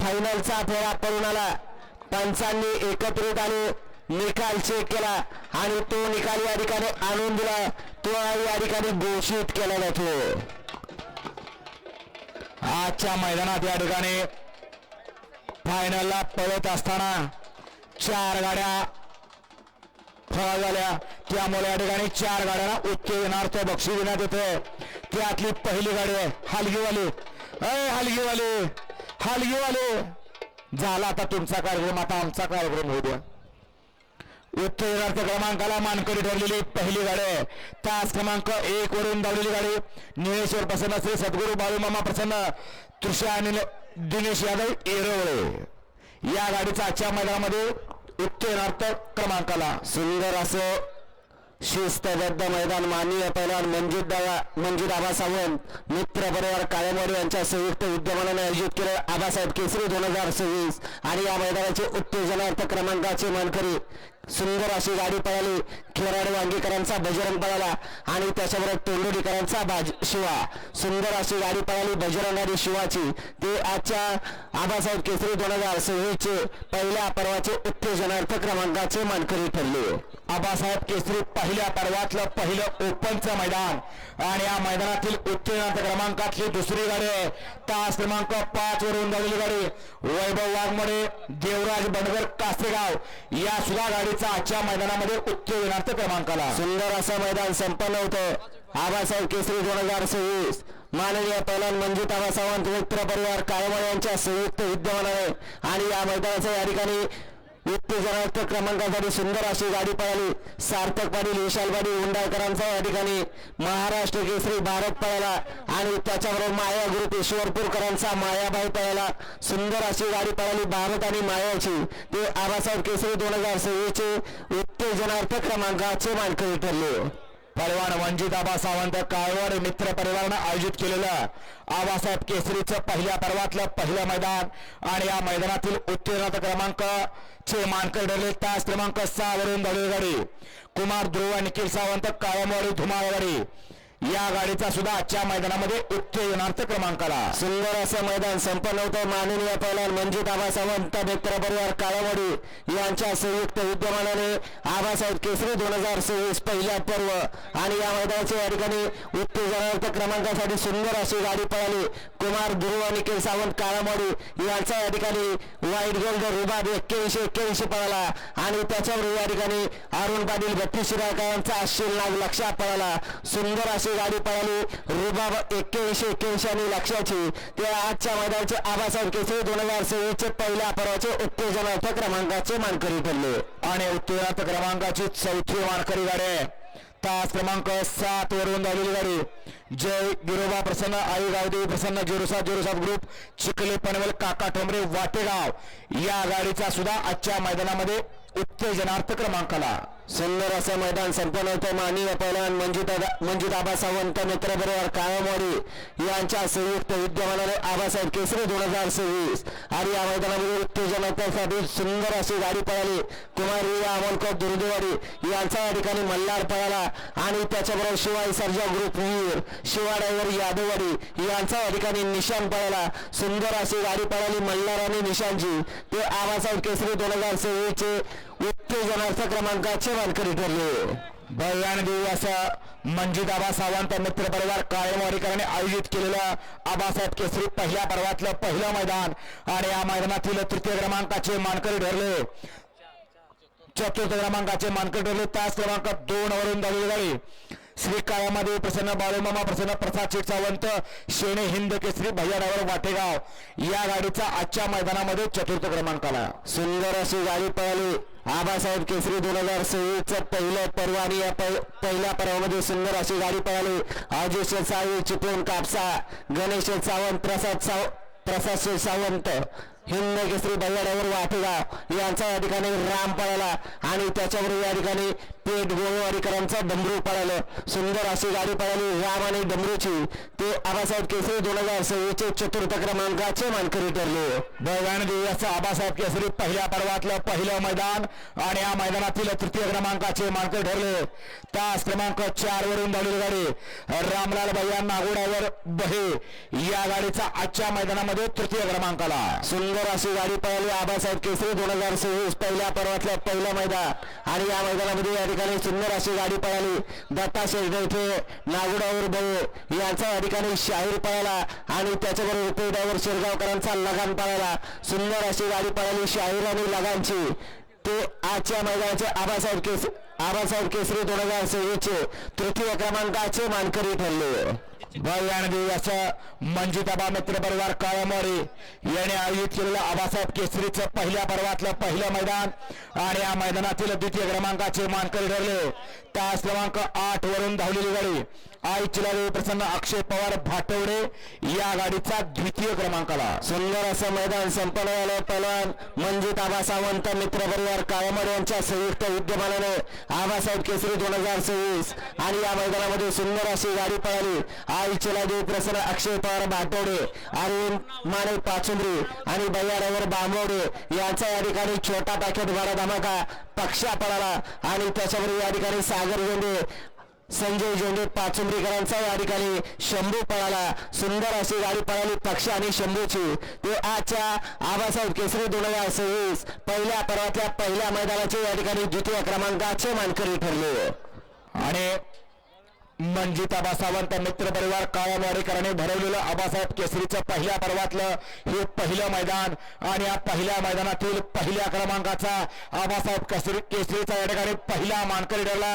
फायनलचा फेरा पळून आला. पंचांनी एकत्रित आले, निकाल चेक केला आणि तो निकाल या ठिकाणी आणून दिला. तो या ठिकाणी घोषित केला जातो. आजच्या मैदानात या ठिकाणी फायनलला पळत असताना 4 गाड्या फळ झाल्या. त्यामुळे या ठिकाणी 4 गाड्यांना उत्तेजनार्थ बक्षीस देण्यात येतं. त्यातली पहिली गाडी आहे हलगीवाले. हलगीवाले हलगीवाले झाला आता तुमचा कार्यक्रम, आता आमचा कार्यक्रम होऊ द्या. उत्तेजनार्थ क्रमांकाला मानकरी ठरलेली पहिली गाडी आहे. तास क्रमांक 1 वरून धावलेली गाडी निळेश्वर प्रसन्न, श्री सद्गुरू बाळूमामा प्रसन्न, तुषार आणि दिनेश यादव येरवळे या गाडीचा आजच्या मैदानामध्ये उत्तेजनार्थ क्रमांकाला. सुंदर असं शिस्तबद्ध मैदान माननीय पैलवान मंजित आबा सावंत मित्र परिवार काळेवाडी यांच्या संयुक्त विद्यमानाने आयोजित केले आबासाहेब केसरी 2026 आणि या मैदानाचे उत्तेजनार्थ क्रमांकाचे मानकरी. सुंदर अशी गाडी पळाली. खेराड वांगीकरांचा बजरंग पळाला आणि त्याच्याबरोबर तोंडोलीकरांचा शिवा. सुंदर अशी गाडी पळाली बजरंग आणि शिवाची. ते आजच्या आबासाहेब केसरी 2026 चे पहिल्या पर्वाचे उत्तेजनार्थ क्रमांकाचे मानकरी ठरले. आबासाहेब केसरी पहिल्या पर्वातलं पहिलं ओपनचं मैदान आणि या मैदानातील उत्तेजनार्थ क्रमांकातली दुसरी गाडी आहे. तास क्रमांक 5 वरून धावलेली गाडी वैभव वाघमोडे, देवराज बंडगर, कासेगाव या सुद्धा गाडीचा आजच्या मैदानामध्ये उत्तेजनार्थ क्रमांकाला. सुंदर असं मैदान संपन्न होतं. आबासाहेब केसरी 2026 माननीय पैलवान मंजित आबा सावंत मित्र परिवार काळेवाडी यांच्या संयुक्त विद्यमानाने आणि या मैदानाच्या या ठिकाणी उत्तेजनार्थ क्रमांकासाठी सुंदर अशी गाडी पळाली. सार्थक पाटील, विशाल पाटील उंडाळकरांचा या ठिकाणी महाराष्ट्र केसरी भारत पळाला आणि त्याच्याबरोबर माया ग्रुप ईश्वरपूरकरांचा मायाबाई पळाला. सुंदर अशी गाडी पळाली भारत आणि मायाची. ते आबासाहेब केसरी 2026 चे उत्तेजनार्थ क्रमांकाचे मानकरी ठरले. पैलवान मंजित आबा सावंत काळवाड मित्र परिवारानं आयोजित केलेलं आबासाहेब केसरीचं पहिल्या पर्वातलं पहिलं मैदान आणि या मैदानातील उत्तेजनार्थ क्रमांक चे मानकरी ठरले. तास क्रमांक 6 वरून धावलेली गाडी कुमार ध्रुव निखिल सावंत काळमवाडी धुमाळवाडी या गाडीचा सुद्धा आजच्या मैदानामध्ये उत्तेजनार्थ क्रमांकाला. सुंदर असं मैदान संपन्न होतं. माननीय पैलवान मंजित आबा सावंत मित्र परिवार काळवाडी यांच्या संयुक्त विद्यमानाने आबासाहेब केसरी 2026 पहिल्या पर्व आणि या मैदानाच्या या ठिकाणी उत्तेजनार्थ क्रमांकासाठी सुंदर अशी गाडी पळाली. कुमार ध्रुव निखिल सावंत काळमवाडी यांचा या ठिकाणी व्हाईट गोल्ड रुबाब 81 पळाला आणि त्याच्यावर या ठिकाणी अरुण पाटील 32 शिराळकरांचा अश्विन नाग लक्षात पळाला. सुंदर अशी गाडी पळाली रुबाब 81 आणि लक्षाची. ते आजच्या मैदानाचे आबासाहेब केसरी 2026 चे पहिल्या पर्वाचे उत्तेजनार्थ क्रमांकाचे मानकरी ठरले आणि उत्तेजनार्थ क्रमांकाची चौथी मानकरी गाडी आहे. तास क्रमांक 7 वरून धावलेली गाडी जय गिरोबा प्रसन्न, आई गावदेवी प्रसन्न, जोरसाद ग्रुप चिखले पनवेल, काका ठोंबरे वाटेगाव या गाडीचा सुद्धा आजच्या मैदानामध्ये उत्तेजनार्थ क्रमांकाला. सुंदर असं मैदान संपन्न होतं. माननीय पैलवान मंजित आबा सावंत मित्र परिवार काळमवाडी यांच्या संयुक्त विद्यमानाने आबासाहेब केसरी 2026 आणि या मैदानामध्ये उत्तेजनासाठी सुंदर अशी गाडी पळाली. कुमार अमोलकर दुर्देवाडी यांचा या ठिकाणी मल्हार पळाला आणि त्याच्याबरोबर शिवाई सर्जा ग्रुप वीर शिवा ड्रायव्हर यादववाडी यांचा या ठिकाणी निशान पळाला. सुंदर अशी गाडी पळाली मल्हार आणि निशांची. ते आबासाहेब केसरी 2026 चे उत्तेजनार्थ क्रमांकाचे मानकरी ठरले. भव्यान देवी असं मंजित आबा सावंत मित्र परिवार काळेवाडीकरांनी आयोजित केलेलं आबासाहेब केसरी पहिल्या पर्वातलं पहिलं मैदान आणि या मैदानातील तृतीय क्रमांकाचे मानकरी ठरले. चतुर्थ क्रमांकाचे मानकरी ठरले. तास क्रमांक 2 वरून धावलेली गाडी श्री काळामध्ये प्रसन्न, बाळूमामा प्रसन्न, प्रसाद शेठ सावंत शेणे हिंद केसरी भैया ड्रायव्हर वाटेगाव या गाडीचा आजच्या मैदानामध्ये चतुर्थ क्रमांकाला. सुंदर अशी गाडी पळाली. आबासाहेब केसरी 2026 चं पहिलं पर्व आणि या पहिल्या पर्वामध्ये सुंदर अशी गाडी पळाली. अजित सावंत चिपळूण कापसा, गणेश सावंत, प्रसाद शेठ सावंत हिंद केसरी भैया ड्रायव्हर वाटेगाव यांचा या ठिकाणी राम पळाला आणि त्याच्याबरोबर या ठिकाणी पेट गोळेवाडीकरांचा डमरू पळालं. सुंदर अशी गाडी पळाली राम आणि डमरूची. ते आबासाहेब केसरी 2026 चे चतुर्थ क्रमांकाचे मानकरी ठरले. भगवान देवी आबासाहेब केसरी पहिल्या पर्वातलं पहिलं मैदान आणि या मैदानातील तृतीय क्रमांकाचे मानकरी ठरले. तास क्रमांक 4 वरून धावलेली गाडी रामलाल भैया नागोडावर बहे या गाडीचा आजच्या मैदानामध्ये तृतीय क्रमांकाला. सुंदर सुंदर अशी गाडी पळाली आबासाहेब केसरी 2026 पहिल्या पर्वातल्या पहिलं मैदान आणि या मैदानामध्ये या ठिकाणी सुंदर अशी गाडी पळाली दत्ता शेळके नागुडावर बळे यांचा या ठिकाणी शाहीर पळाला आणि त्याच्याबरोबर उपेडावर शिरगावकरांचा लगान पळाला सुंदर अशी गाडी पळाली शाहीर आणि लगानची ते आजच्या मैदानाचे आबासाहेब केसरी 2026 चे तृतीय क्रमांकाचे मानकरी ठरले. असं मंजिताबा मित्र परिवार काळामोडी यांनी आयोजित केलेलं आबासाहेब केसरीचं पहिल्या पर्वातलं पहिलं मैदान आणि या मैदानातील द्वितीय क्रमांकाचे मानकरी ठरले. तास क्रमांक 8 वरून धावलेली गाडी आई चिलादेवी प्रसन्न अक्षय पवार भाटवडे या गाडीचा द्वितीय क्रमांकाला. सुंदर असं मैदान संपन्न झालं. पहिलवान मंजित आबा सावंत मित्र परिवार काळामोडी यांच्या संयुक्त विद्यमानाने आबासाहेब केसरी 2026 आणि या मैदानामध्ये सुंदर अशी गाडी पळाली आई चिलादेवी प्रसन्न अक्षय पवार भाटवडे अरविंद माने पाचुंद्री आणि बय्याडावर बांबवडे यांचा या ठिकाणी छोटा पॅकेट भाडा धमाका पक्षा पळाला आणि त्याच्याबरोबर या ठिकाणी सागर झेंडे संजय झेंडे पाचुंद्रीकरांचा या ठिकाणी शंभू पळाला. सुंदर अशी गाडी पळाली पक्ष आणि शंभूची. ते आजच्या आबासाहेब केसरी 2026 पहिल्या पर्वातल्या पहिल्या मैदानाचे या ठिकाणी द्वितीय क्रमांकाचे मानकरी ठरले. आणि मंजित आबा सावंत मित्र परिवार काळामोडीकरांनी भरवलेलं आबासाहेब केसरीचं पहिल्या पर्वातलं हे पहिलं मैदान आणि या पहिल्या मैदानातील पहिल्या क्रमांकाचा आबासाहेब केसरीचा या ठिकाणी पहिला मानकरी ठरला.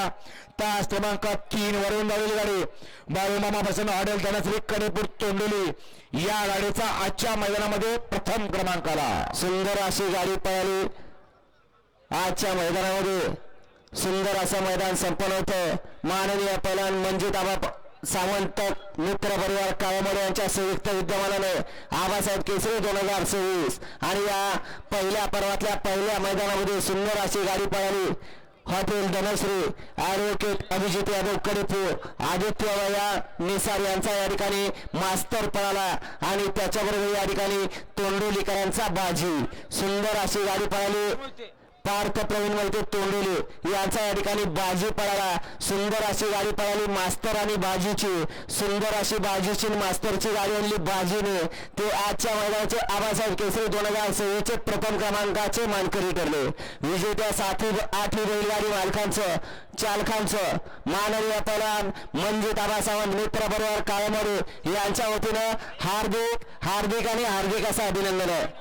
तास क्रमांक 3 वरून धावलेली गाडी बाळूमामा प्रसन्न हॉटेल धनश्री कडेपूर तोंडोली या गाडीचा आजच्या मैदानामध्ये प्रथम क्रमांकाला. सुंदर अशी गाडी पळाली आजच्या मैदानामध्ये. सुंदर असं मैदान संपन्न होतं. माननीय पहिलवान मंजित आबा सावंत मित्र परिवार काळामोडी यांच्या संयुक्त विद्यमानाने आबासाहेब केसरी 2026 आणि या पहिल्या पर्वातल्या पहिल्या मैदानामध्ये सुंदर अशी गाडी पळाली. हॉटेल धनश्री ॲडव्होकेट अभिजित यादव कडेपूर आदित्य वया निसार यांचा या ठिकाणी मास्तर पळाला आणि त्याच्याबरोबर या ठिकाणी तोंडोलीकरांचा बाजी. सुंदर अशी गाडी पळाली. पार्थ प्रवीण वैद्य तोंडोली यांचा या ठिकाणी बाजी पळाला. सुंदर अशी गाडी पळाली मास्तर आणि बाजीची. सुंदर अशी बाजीची मास्तरची गाडी आणली बाजीने. ते आजच्या मैदानाचे आबासाहेब केसरी 2026 चे प्रथम क्रमांकाचे मानकरी ठरले. विजेत्या 8 बैलगाडी मालकांचं चालकांचं माननीय पहिलवान मंजित आबा सावंत मित्र परिवार काळामोडी यांच्या वतीनं हार्दिक आणि हार्दिक असं अभिनंदन आहे.